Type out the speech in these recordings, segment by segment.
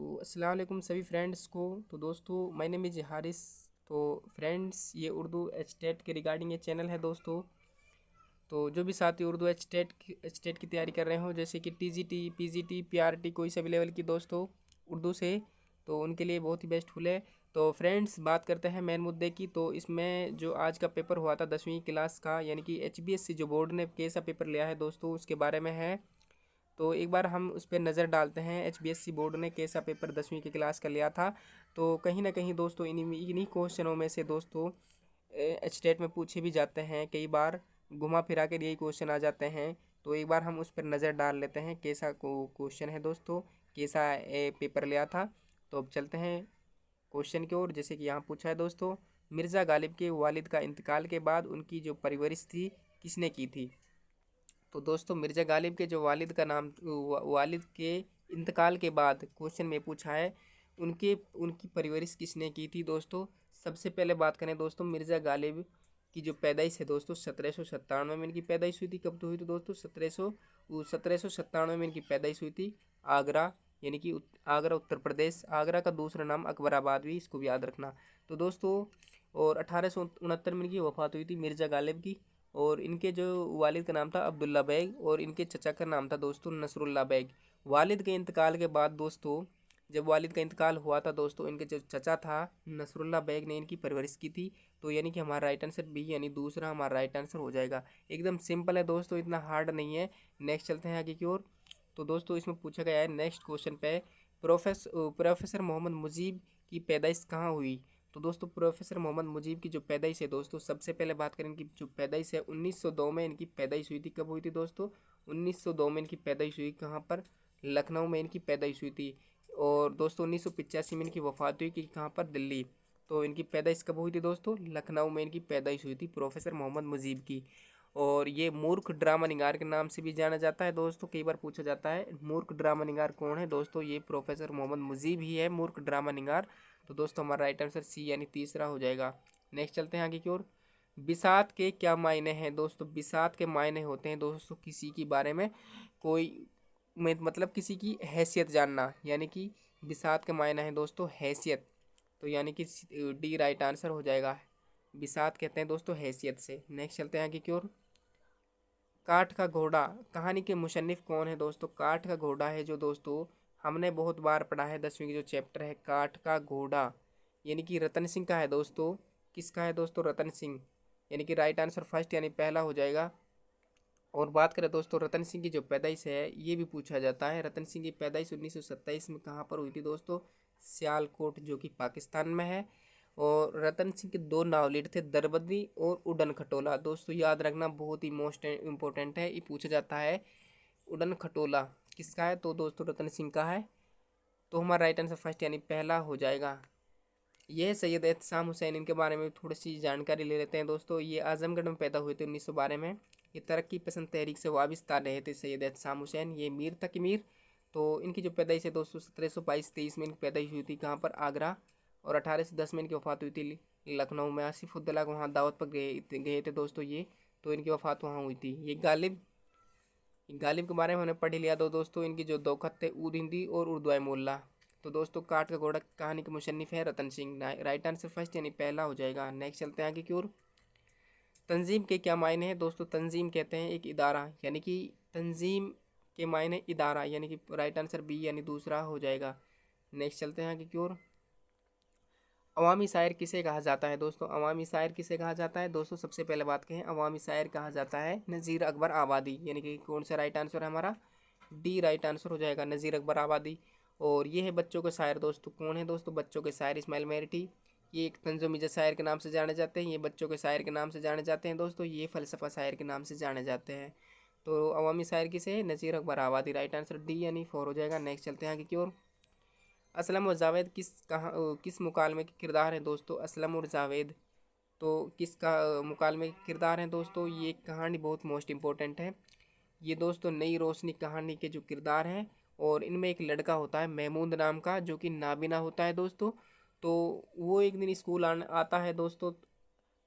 तो अस्सलाम वालेकुम सभी फ्रेंड्स को। तो दोस्तों माय नेम इज़ हारिस। तो फ्रेंड्स ये उर्दू एचटेट के रिगार्डिंग ये चैनल है दोस्तों। तो जो भी साथी उर्दू एचटेट की तैयारी कर रहे हो, जैसे कि टीजीटी पीजीटी पीआरटी कोई सा भी लेवल की दोस्तों उर्दू से, तो उनके लिए बहुत ही बेस्टफुल है। तो फ्रेंड्स बात करते हैं मेन मुद्दे की। तो इसमें जो आज का पेपर हुआ था 10वीं क्लास का, यानी कि एचबीएससी जो बोर्ड ने कैसा पेपर लिया है दोस्तों, उसके बारे में है। तो एक बार हम उस पर नज़र डालते हैं एचबीएससी बोर्ड ने कैसा पेपर 10वीं की क्लास का लिया था। तो कहीं ना कहीं दोस्तों इन्हीं इन्हीं क्वेश्चनों में से दोस्तों एच स्टेट में पूछे भी जाते हैं, कई बार घुमा फिरा के यही क्वेश्चन आ जाते हैं। तो एक बार हम उस पर नज़र डाल लेते हैं कैसा क्वेश्चन है दोस्तों, कैसा पेपर लिया था। तो अब चलते हैं क्वेश्चन की ओर। जैसे कि यहाँ पूछा है दोस्तों, मिर्ज़ा गालिब के वालिद का इंतकाल के बाद उनकी जो परवरिश थी किसने की थी। तो दोस्तों मिर्ज़ा गालिब के जो वालिद का नाम वालिद के इंतकाल के बाद क्वेश्चन में पूछा है उनके उनकी परवरिश किसने की थी दोस्तों। सबसे पहले बात करें दोस्तों मिर्ज़ा गालिब की जो पैदाइश है दोस्तों 1797 में इनकी पैदाइश हुई थी। कब तो हुई थी दोस्तों 1797 में इनकी पैदाइश हुई थी। आगरा, यानी कि आगरा उत्तर प्रदेश। आगरा का दूसरा नाम अकबराबाद भी, इसको भी याद रखना। तो दोस्तों और 1869 में इनकी वफ़ात हुई थी मिर्ज़ा गालिब की। और इनके जो वालिद का नाम था अब्दुल्ला बैग और इनके चचा का नाम था दोस्तों नसरुल्ला बैग। वालिद के इंतकाल के बाद दोस्तों, जब वालिद का इंतकाल हुआ था दोस्तों, इनके जो चचा था नसरुल्ला बैग ने इनकी परवरिश की थी। तो यानी कि हमारा राइट आंसर बी, यानी दूसरा हमारा राइट आंसर हो जाएगा। एकदम सिंपल है दोस्तों, इतना हार्ड नहीं है। नेक्स्ट चलते हैं आगे की ओर। तो दोस्तों इसमें पूछा गया है नेक्स्ट क्वेश्चन पे, प्रोफेसर मोहम्मद मुजीब की पैदाइश कहाँ हुई। तो दोस्तों प्रोफेसर मोहम्मद मुजीब की जो पैदाइश है दोस्तों, सबसे पहले बात करें इनकी जो पैदाइश है 1902 में इनकी पैदाइश हुई थी। कब हुई थी दोस्तों 1902 में इनकी पैदाइश हुई। कहाँ पर, लखनऊ में इनकी पैदाइश हुई थी। और दोस्तों 1985 में इनकी वफ़ात हुई कि कहाँ पर, दिल्ली। तो इनकी पैदाइश कब हुई थी दोस्तों, लखनऊ में इनकी पैदाइश हुई थी प्रोफेसर मोहम्मद मुजीब की। और ये मूर्ख ड्रामा निगार के नाम से भी जाना जाता है दोस्तों, कई बार पूछा जाता है मूर्ख ड्रामा निगार कौन है दोस्तों, ये प्रोफेसर मोहम्मद मुजीब ही है मूर्ख ड्रामा निगार। तो दोस्तों हमारा राइट आंसर सी, यानी तीसरा हो जाएगा। नेक्स्ट चलते हैं आगे की ओर। बिसात के क्या मायने हैं दोस्तों। बिसात के मायने होते हैं दोस्तों किसी के बारे में कोई मतलब किसी की हैसियत जानना, यानी कि बिसात के मायने हैं दोस्तों हैसियत। तो यानी कि डी राइट आंसर हो जाएगा। बिसात कहते हैं दोस्तों हैसियत से। नेक्स्ट चलते हैं आगे की ओर। काठ का घोड़ा कहानी के मुसन्निफ कौन है दोस्तों। काठ का घोड़ा है जो दोस्तों हमने बहुत बार पढ़ा है, 10वीं की जो चैप्टर है काठ का घोड़ा, यानी कि रतन सिंह का है दोस्तों। किसका है दोस्तों, रतन सिंह, यानी कि राइट आंसर फर्स्ट यानी पहला हो जाएगा। और बात करें दोस्तों रतन सिंह की जो पैदाइश है, ये भी पूछा जाता है। रतन सिंह की पैदाइश 1927 में कहाँ पर हुई थी दोस्तों, सियालकोट जो कि पाकिस्तान में है। और रतन सिंह के दो नावलेट थे, दरबदरी और उड़न खटोला। दोस्तों याद रखना बहुत ही मोस्ट इम्पोर्टेंट है, ये पूछा जाता है। उड़न खटोला किसका है, तो दोस्तों रतन सिंह का है। तो हमारा राइट आंसर फर्स्ट यानी पहला हो जाएगा। ये सैयद एहतसाम हुसैन, इनके बारे में थोड़ी सी जानकारी ले लेते हैं दोस्तों। ये आजमगढ़ में पैदा हुए थे 1912 में। ये तरक्की पसंद तहरीक से वाबस्ता रहे थे सैयद एहतसाम हुसैन। ये मीर तक मीर। तो इनकी जो पैदाइश है दोस्तों 1722-23 में इनकी पैदाइश हुई थी। कहाँ पर, आगरा। और 1810 में इनकी वफ़ात हुई थी लखनऊ में। आसिफुद्दौला को वहाँ दावत पर गए थे दोस्तों ये, तो इनकी वफ़ात वहाँ हुई थी। ये गालिब, गालिब के बारे में हमने पढ़ लिया। दोस्तों इनकी जो दो खत थे ऊद हिंदी और उर्दू मोल्ला। तो दोस्तों काठ का घोड़ा कहानी के मुसन्निफ है Ratan Singh. Right answer first यानी पहला हो जाएगा। नेक्स्ट चलते हैं आगे की ओर। तंजीम के क्या मायने हैं दोस्तों। तंजीम कहते हैं एक इदारा, यानी कि तंजीम के मायने इदारा, यानी कि राइट आंसर बी यानी दूसरा हो जाएगा। नेक्स्ट चलते हैं आगे की ओर। अवामी शायर किसे कहा जाता है दोस्तों। अवामी शायर किसे कहा जाता है दोस्तों, सबसे पहले बात कहें अवामी शायर कहा जाता है नज़ीर अकबर आबादी, यानी कि कौन सा राइट आंसर है हमारा, डी राइट आंसर हो जाएगा, नज़ीर अकबर आबादी। और ये है बच्चों के शायर दोस्तों, कौन है दोस्तों बच्चों के शायर, इस्माइल मेहरटी। ये एक तंज़ुम शायर के नाम से जाने जाते हैं, ये बच्चों के शायर के नाम से जाने जाते हैं दोस्तों, ये फ़लसफ़ा शायर के नाम से जाने जाते हैं। तो अवामी शायर किसे है, नज़ीर अकबर आबादी। राइट आंसर डी यानी 4 हो जाएगा। नेक्स्ट चलते हैं आगे की ओर। असलम और जावेद किस मुकालमे के किरदार हैं दोस्तों। असलम और जावेद तो किसका मुकालमे के किरदार हैं दोस्तों। ये कहानी बहुत मोस्ट इम्पोर्टेंट है। ये दोस्तों नई रोशनी कहानी के जो किरदार हैं, और इनमें एक लड़का होता है महमूद नाम का जो कि नाबिना होता है दोस्तों। तो वो एक दिन स्कूल आता है दोस्तों।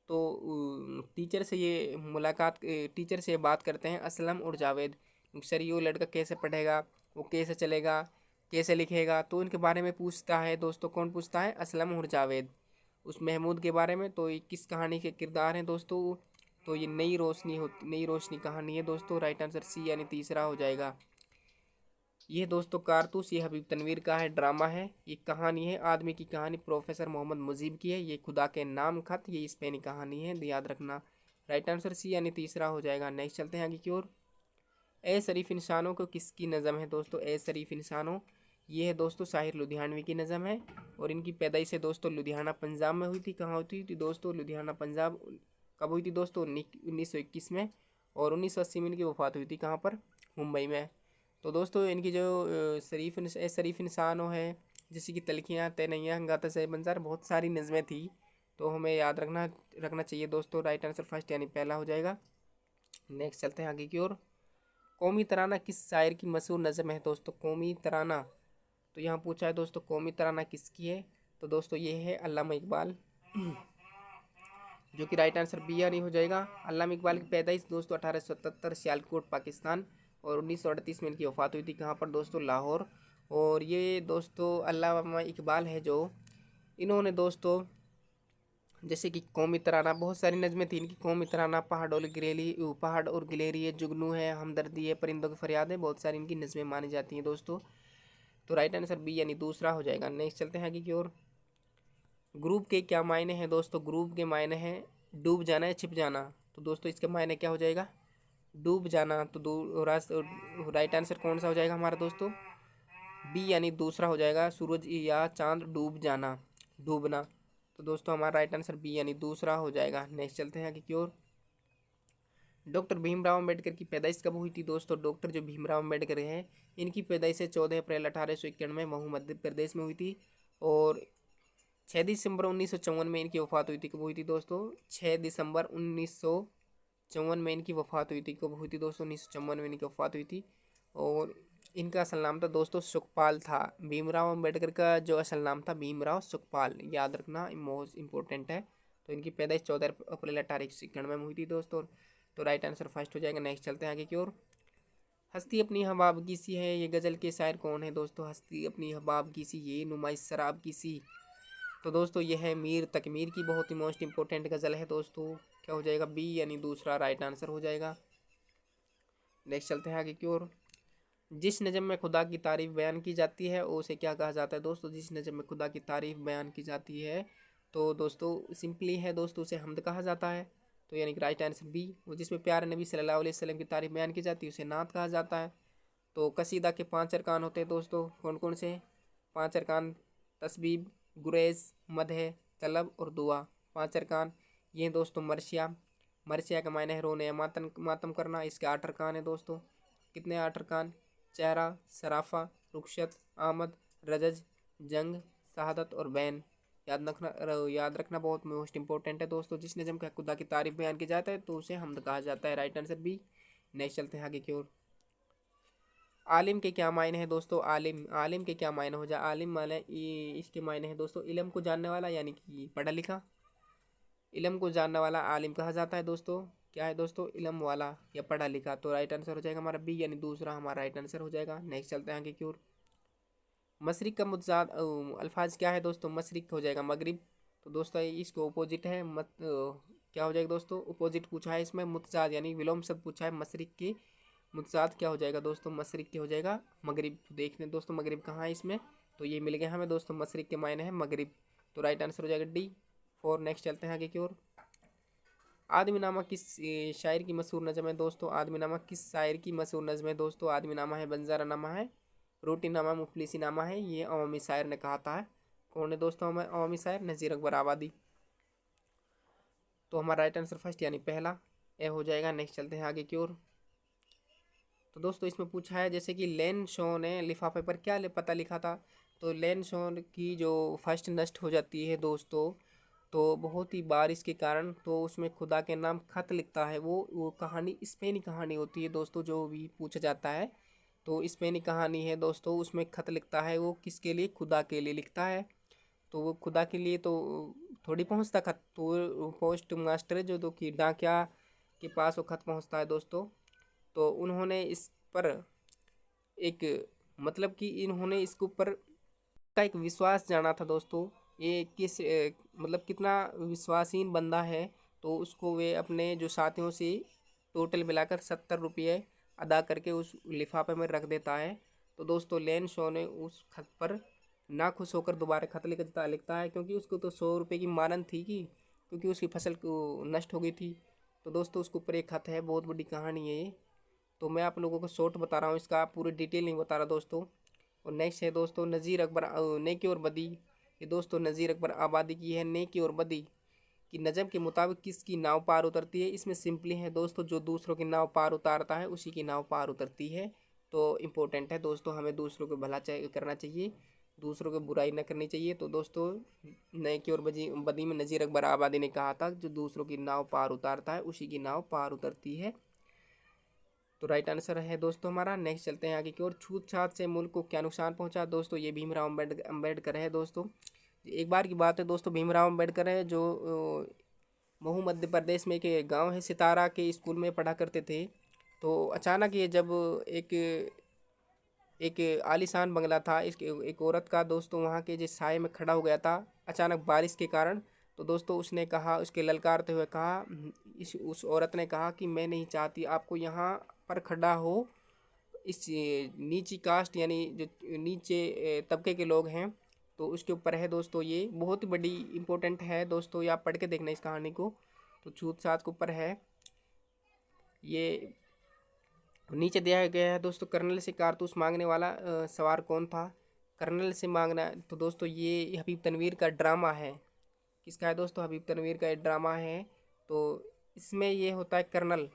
तो टीचर से ये मुलाकात टीचर से बात करते हैं असलम और जावेद, सर ये लड़का कैसे पढ़ेगा, वो कैसे चलेगा, कैसे लिखेगा, तो इनके बारे में पूछता है दोस्तों। कौन पूछता है? असलम और जावेद, उस महमूद के बारे में। तो ये किस कहानी के किरदार हैं दोस्तों? तो ये नई रोशनी कहानी है दोस्तों। राइट आंसर सी यानी तीसरा हो जाएगा। ये दोस्तों कारतूस, ये हबीब तनवीर का है, ड्रामा है। ये कहानी है आदमी की कहानी, प्रोफेसर मोहम्मद मुजीब की है। ये खुदा के नाम खत, ये स्पेनी कहानी है, याद रखना। राइट आंसर सी यानी तीसरा हो जाएगा। नेक्स्ट चलते हैं आगे की ओर। ए शरीफ इंसानों को किसकी नज़म है दोस्तों? ए शरीफ इंसानों, ये है दोस्तों साहिर लुधियानवी की नज़म है। और इनकी पैदाइश है दोस्तों लुधियाना पंजाब में हुई थी। कहाँ हुई थी दोस्तों? लुधियाना पंजाब। कब हुई थी दोस्तों? 1921 में। और 1980 में इनकी वफात हुई थी कहाँ पर? मुंबई में। तो दोस्तों इनकी जो शरीफ इंसानों है, जैसे कि तलखियाँ, तैनैया, गाता से बंजार, बहुत सारी नज़में थी। तो हमें याद रखना चाहिए दोस्तों। राइट आंसर फर्स्ट यानी पहला हो जाएगा। नेक्स्ट चलते हैं आगे की ओर। कौमी तराना किस शायर की मशहूर नज़म है दोस्तों? कौमी तराना, तो यहाँ पूछा है दोस्तों कौमी तराना किसकी है? तो दोस्तों ये है अल्लामा इकबाल, जो कि राइट आंसर बी यानी हो जाएगा। अल्लामा इकबाल की पैदाइश दोस्तों 1877 सियालकोट पाकिस्तान, और 1938 में इनकी वफात हुई थी कहाँ पर दोस्तों? लाहौर। और ये दोस्तों अल्लामा इकबाल है जो, इन्होंने दोस्तों जैसे कि कौमी तराना, बहुत सारी नज़में थी इनकी। कौमी तराना, पहाड़ और गिलेरी है, जुगनू है, हमदर्दी है, परिंदों की फरियाद है, बहुत सारी इनकी नज़में मानी जाती हैं दोस्तों। तो राइट आंसर बी यानी दूसरा हो जाएगा। नेक्स्ट चलते हैं आगे की ओर। ग्रुप के क्या मायने हैं दोस्तों? ग्रुप के मायने हैं डूब जाना या छिप जाना। तो दोस्तों इसके मायने क्या हो जाएगा? डूब जाना। तो राइट आंसर कौन सा हो जाएगा हमारा दोस्तों? बी यानी दूसरा हो जाएगा, सूरज या चांद डूब जाना, डूबना। तो दोस्तों हमारा राइट आंसर बी यानी दूसरा हो जाएगा। नेक्स्ट चलते हैं आगे की ओर। डॉक्टर भीमराव अम्बेडकर की पैदाइश कब हुई थी दोस्तों? डॉक्टर जो भीमराव अम्बेडकर हैं, इनकी पैदाइश 14 अप्रैल 1891 महू मध्य प्रदेश में हुई थी। और 6 दिसंबर 1954 में इनकी वफात हुई थी। कब हुई थी दोस्तों? 6 दिसंबर 1954 में इनकी वफात हुई थी। कब हुई थी दोस्तों? 1954 में इनकी वफात हुई थी। और इनका असल नाम था दोस्तों सुखपाल था। भीमराव अम्बेडकर का जो असल नाम था भीमराव सुखपाल, याद रखना, मोस्ट इंपॉर्टेंट है। तो इनकी पैदाइश 14 अप्रैल 1891 में हुई थी दोस्तों। तो राइट आंसर फर्स्ट हो जाएगा। नेक्स्ट चलते हैं आगे की ओर। हस्ती अपनी हबाब की सी है, ये गज़ल के शायर कौन है दोस्तों? हस्ती अपनी हबाब की सी, ये नुमाइश शराब की सी। तो दोस्तों यह है मीर तकमीर की, बहुत ही मोस्ट इंपॉर्टेंट गज़ल है दोस्तों। क्या हो जाएगा? बी यानी दूसरा राइट आंसर हो जाएगा। नेक्स्ट चलते हैं आगे की ओर। जिस नज़म में खुदा की तारीफ़ बयान की जाती है उसे क्या कहा जाता है दोस्तों? जिस नज़म में खुदा की तारीफ़ बयान की जाती है, तो दोस्तों सिंपली है दोस्तों, उसे हम्द कहा जाता है। तो यानी कि राइट आंसर बी। और जिसमें प्यारे नबी सल्लल्लाहु अलैहि वसल्लम की तारीफ़ बयान की जाती है उसे नात कहा जाता है। तो कसीदा के 5 अरकान होते हैं दोस्तों, कौन कौन से? 5 अरकान, तस्बीब, गुरेज, मदह, तलब और दुआ। 5 अरकान ये हैं दोस्तों। मरसिया का मायने है रोने या मातम करना। इसके 8 अरकान है दोस्तों। कितने 8 अरकान? चेहरा, सराफा, रुखसत, आमद, रजज, जंग, शहादत और बैन। याद रखना बहुत मोस्ट इंपॉर्टेंट है दोस्तों। जिस नज़म का खुदा की तारीफ बयान की जाता है तो उसे हमद कहा जाता है। Right answer B. नेक्स्ट चलते हैं आगे की ओर। आलिम के क्या मायने हैं दोस्तों? आलिम के क्या मायने हो जाए? आलिम माने इसके मायने हैं दोस्तों इल्म को जानने वाला, यानी कि पढ़ा लिखा। इल्म को जानने वाला आलिम कहा जाता है दोस्तों। क्या है दोस्तों? इल्म वाला या पढ़ा लिखा। तो राइट आंसर हो जाएगा हमारा बी यानी दूसरा हमारा राइट आंसर हो जाएगा। नेक्स्ट चलते हैं आगे की ओर। मशरिक का मुतजाद अल्फाज क्या है दोस्तों? मशरिक हो जाएगा मगरिब। तो दोस्तों इसको अपोजिट है क्या हो जाएगा दोस्तों? अपोजिट पूछा है इसमें, मुतजाद यानी विलोम शब्द पूछा है। मशरिक की मुतजाद क्या हो जाएगा दोस्तों? मशरिक के हो जाएगा मगरिब। तो देखते हैं दोस्तों मगरिब कहाँ है इसमें। तो ये मिल गया हमें दोस्तों, मशरिक के मायने हैं मगरिब। तो राइट आंसर हो जाएगा डी 4। नेक्स्ट चलते हैं आगे की ओर। आदमीनामा किस शायर की मशहूर नज़म है दोस्तों? आदमीनामा किस शायर की मशहूर नज़म है दोस्तों? आदमीनामा है, बंजारा नामा है, रोटीनामा, मुफलिसी नामा है। ये अवामी शायर ने कहा था। कौन है दोस्तों हमें अवामी शायर? नज़ीर अकबर आबादी। तो हमारा राइट आंसर फर्स्ट यानी पहला ए हो जाएगा। नेक्स्ट चलते हैं आगे की ओर। तो दोस्तों इसमें पूछा है जैसे कि लेन शो ने लिफाफे पर क्या पता लिखा था? तो लेन शो की जो फर्स्ट नष्ट हो जाती है दोस्तों, तो बहुत ही बारिश के कारण, तो उसमें खुदा के नाम खत लिखता है। वो कहानी स्पेनी कहानी होती है दोस्तों, जो भी पूछा जाता है। तो स्पेनी कहानी है दोस्तों, उसमें खत लिखता है वो किसके लिए? खुदा के लिए लिखता है। तो वो खुदा के लिए तो थोड़ी पहुंचता खत, तो वो पोस्ट मास्टर है जो कि डाकिया के पास वो खत पहुंचता है दोस्तों। तो उन्होंने इस पर एक मतलब कि इन्होंने इसके ऊपर का एक विश्वास जाना था दोस्तों। ये मतलब कितना विश्वासीन बंदा है। तो उसको वे अपने जो साथियों से टोटल मिलाकर 70 रुपये अदा करके उस लिफाफे में रख देता है। तो दोस्तों लेन शो ने उस खत पर ना खुश होकर दोबारा खत लिखता है, क्योंकि उसको तो 100 रुपये की मानन थी कि क्योंकि उसकी फसल को नष्ट हो गई थी। तो दोस्तों उसके ऊपर एक खत है, बहुत बड़ी कहानी है ये। तो मैं आप लोगों को शॉर्ट बता रहा हूँ, इसका पूरी डिटेल नहीं बता रहा दोस्तों। और नेक्स्ट है दोस्तों नज़ीर अकबर नेकी और बदी। ये दोस्तों नज़ीर अकबर आबादी की है नेकी और बदी कि नजम के मुताबिक किसकी नाव पार उतरती है। इसमें सिंपली है दोस्तों, जो दूसरों की नाव पार उतारता है उसी की नाव पार उतरती है। तो इम्पोर्टेंट है दोस्तों, हमें दूसरों को भला करना चाहिए, दूसरों को बुराई न करनी चाहिए। तो दोस्तों नेकी और बदी में नज़ीर अकबर आबादी ने कहा था, जो दूसरों की नाव पार उतारता है उसी की नाव पार उतरती है। तो राइट आंसर है दोस्तों हमारा। नेक्स्ट चलते हैं आगे की ओर। छूत छात से मुल्क को क्या नुकसान पहुंचा दोस्तों, ये भीमराव अम्बेडकर है दोस्तों। एक बार की बात है दोस्तों, भीमराव अम्बेडकर है जो महू मध्य प्रदेश में एक गांव है, सितारा के स्कूल में पढ़ा करते थे। तो अचानक ये जब एक एक आलीशान बंगला था इसके एक औरत का दोस्तों वहाँ के जिस साय में खड़ा हो गया था अचानक बारिश के कारण। तो दोस्तों उसने कहा, उसके ललकारते हुए कहा, इस उस औरत ने कहा कि मैं नहीं चाहती आपको यहाँ पर खड़ा हो। इस नीची कास्ट यानी जो नीचे तबके के लोग हैं, तो उसके ऊपर है दोस्तों। ये बहुत ही बड़ी इंपॉर्टेंट है दोस्तों, ये आप पढ़ के देखना इस कहानी को। तो छूत छात के ऊपर है ये। नीचे दिया गया है दोस्तों, कर्नल से कारतूस मांगने वाला सवार कौन था। कर्नल से मांगना, तो दोस्तों ये हबीब तनवीर का ड्रामा है। किसका है दोस्तों, हबीब तनवीर का ये ड्रामा है। तो इसमें ये होता है कर्नल।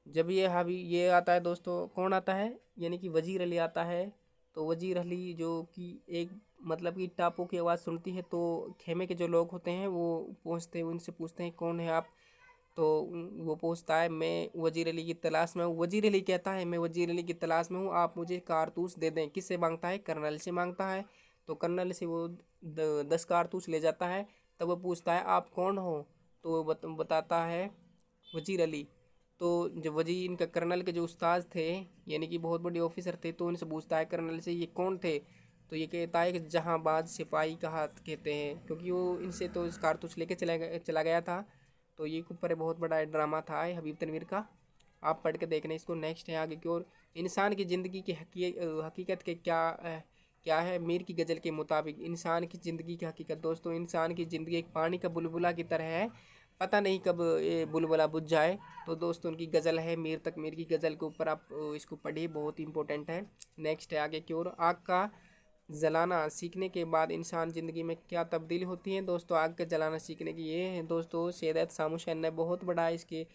जब ये आता है दोस्तों, कौन आता है, यानी कि वजीर अली आता है। तो वजीर अली जो कि एक मतलब कि टापों की आवाज़ सुनती है, तो खेमे के जो लोग होते हैं वो पहुँचते हैं, उनसे पूछते हैं कौन है आप। तो वो पूछता है मैं वजीर अली की तलाश में हूँ। वजीर अली कहता है मैं वजीर अली की तलाश में हूँ, आप मुझे कारतूस दे दें। किससे मांगता है, कर्नल से मांगता है। तो कर्नल से वो 10 कारतूस ले जाता है। तब वो पूछता है आप कौन हो। तो वो बताता है वजीर अली। तो जब वजीर इनका कर्नल के जो उस्ताद थे, यानी कि बहुत बड़े ऑफिसर थे, तो उनसे पूछता है कर्नल से ये कौन थे। तो ये कहता है कि जहांबाज सिपाही का हाथ कहते हैं, क्योंकि वो इनसे तो इस कारतूस लेके चला गया था। तो ये ऊपर बहुत बड़ा ड्रामा था हबीब तनवीर का, आप पढ़ के देखना इसको। नेक्स्ट है आगे की ओर। इंसान की ज़िंदगी की हकीकत के क्या है मीर की गज़ल के मुताबिक। इंसान की ज़िंदगी की हकीकत दोस्तों, इंसान की ज़िंदगी एक पानी का बुलबुला की तरह है, पता नहीं कब ये बुलबुला बुझ जाए। तो दोस्तों उनकी गज़ल है मीर की गज़ल के ऊपर, आप इसको पढ़िए, बहुत ही इंपॉर्टेंट है। नेक्स्ट है आगे की ओर। आग का जलाना सीखने के बाद इंसान ज़िंदगी में क्या तब्दीली होती है दोस्तों। आग का जलाना सीखने की ये है दोस्तों, सैयद सामू हुसैन ने बहुत बड़ा इसके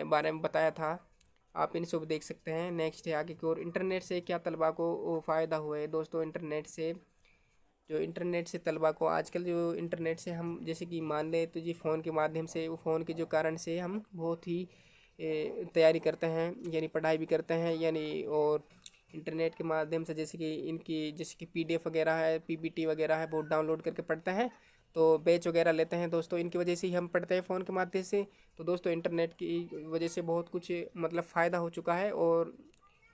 बारे में बताया था, आप इन सब देख सकते हैं। नेक्स्ट है आगे की ओर। इंटरनेट से क्या तलबा को फ़ायदा हुआ है दोस्तों। इंटरनेट से तलबा को आजकल जो इंटरनेट से हम जैसे कि मान लें तो जी फ़ोन के माध्यम से, वो फ़ोन के जो कारण से हम बहुत ही तैयारी करते हैं, यानी पढ़ाई भी करते हैं, यानी और इंटरनेट के माध्यम से जैसे कि पीडीएफ वगैरह है, पीपीटी वगैरह है, बहुत डाउनलोड करके पढ़ते हैं। तो बैच वगैरह लेते हैं दोस्तों, इनकी वजह से ही हम पढ़ते हैं फ़ोन के माध्यम से। तो दोस्तों इंटरनेट की वजह से बहुत कुछ मतलब फ़ायदा हो चुका है। और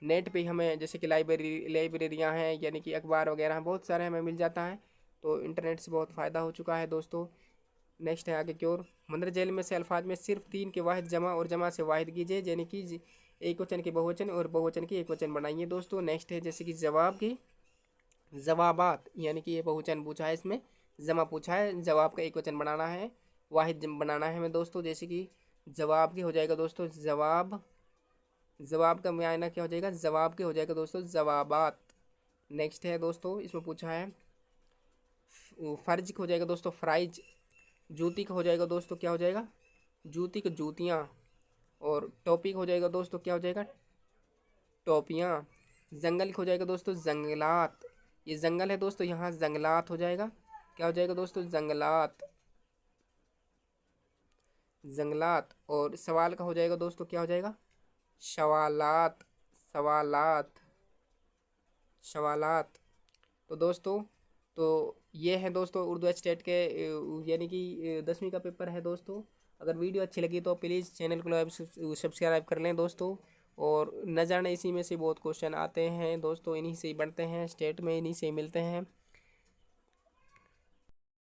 नेट पे ही हमें जैसे कि लाइब्रेरियाँ हैं, यानी कि अखबार वगैरह हैं, बहुत सारे हमें मिल जाता है। तो इंटरनेट से बहुत फ़ायदा हो चुका है दोस्तों। नेक्स्ट है आगे की ओर। मंदरजैल में से अल्फाज में सिर्फ 3 के वाहिद जमा और जमा से वाहिद कीजिए, यानी कि एक वचन के बहुवचन और बहुवचन के एक वचन बनाइए दोस्तों। नेक्स्ट है जैसे कि जवाब की जवाबात, यानी कि ये बहुवचन पूछा है, इसमें जमा पूछा है, जवाब का एक वचन बनाना है, वाहिद बनाना है हमें दोस्तों। जैसे कि जवाब की हो जाएगा दोस्तों जवाब का मायना क्या हो जाएगा, जवाब के हो जाएगा दोस्तों जवाबात। नेक्स्ट है दोस्तों, इसमें पूछा है फर्ज का हो जाएगा दोस्तों फ्राइज। जूती का हो जाएगा दोस्तों क्या हो जाएगा, जूती का जूतियाँ। और टॉपिक हो जाएगा दोस्तों क्या हो जाएगा, टोपियाँ। जंगल का हो जाएगा दोस्तों जंगलात। ये जंगल है दोस्तों, यहाँ जंगलात हो जाएगा, क्या हो जाएगा दोस्तों, जंगलात। जंगलात। और सवाल का हो जाएगा दोस्तों क्या हो जाएगा, सवालात। सवालात। सवालात। तो दोस्तों, तो ये है दोस्तों उर्दू स्टेट के यानी कि 10वीं का पेपर है दोस्तों। अगर वीडियो अच्छी लगी तो प्लीज़ चैनल को सब्सक्राइब कर लें दोस्तों। और न जाने इसी में से बहुत क्वेश्चन आते हैं दोस्तों, इन्हीं से ही बनते हैं, स्टेट में इन्हीं से ही मिलते हैं।